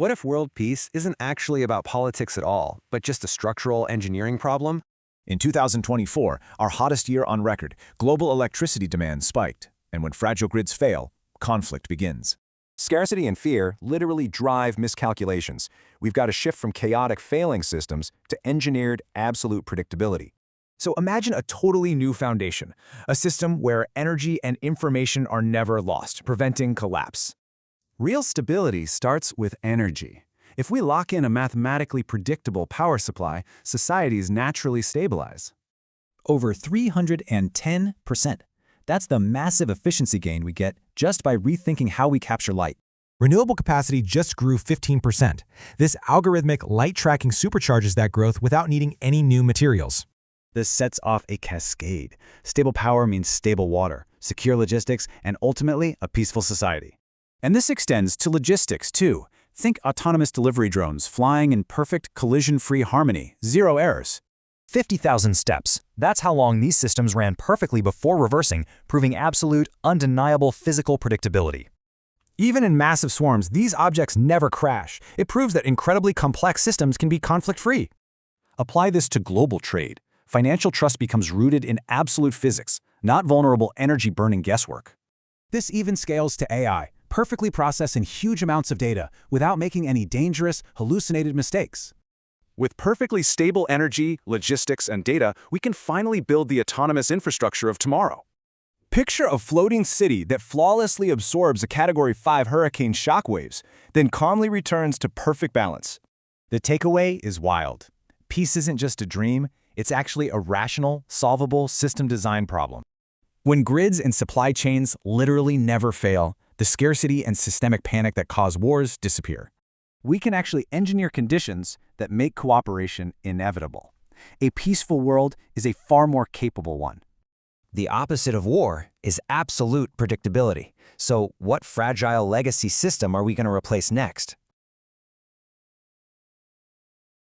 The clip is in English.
What if world peace isn't actually about politics at all, but just a structural engineering problem? In 2024, our hottest year on record, global electricity demand spiked, and when fragile grids fail, conflict begins. Scarcity and fear literally drive miscalculations. We've got to shift from chaotic failing systems to engineered absolute predictability. So imagine a totally new foundation, a system where energy and information are never lost, preventing collapse. Real stability starts with energy. If we lock in a mathematically predictable power supply, societies naturally stabilize. Over 310%. That's the massive efficiency gain we get just by rethinking how we capture light. Renewable capacity just grew 15%. This algorithmic light tracking supercharges that growth without needing any new materials. This sets off a cascade. Stable power means stable water, secure logistics, and ultimately a peaceful society. And this extends to logistics, too. Think autonomous delivery drones flying in perfect collision-free harmony, zero errors. 50,000 steps. That's how long these systems ran perfectly before reversing, proving absolute, undeniable physical predictability. Even in massive swarms, these objects never crash. It proves that incredibly complex systems can be conflict-free. Apply this to global trade. Financial trust becomes rooted in absolute physics, not vulnerable energy-burning guesswork. This even scales to AI, perfectly processing huge amounts of data without making any dangerous, hallucinated mistakes. With perfectly stable energy, logistics, and data, we can finally build the autonomous infrastructure of tomorrow. Picture a floating city that flawlessly absorbs a Category 5 hurricane shockwaves, then calmly returns to perfect balance. The takeaway is wild. Peace isn't just a dream, it's actually a rational, solvable system design problem. When grids and supply chains literally never fail, the scarcity and systemic panic that cause wars disappear. We can actually engineer conditions that make cooperation inevitable. A peaceful world is a far more capable one. The opposite of war is absolute predictability. So what fragile legacy system are we going to replace next?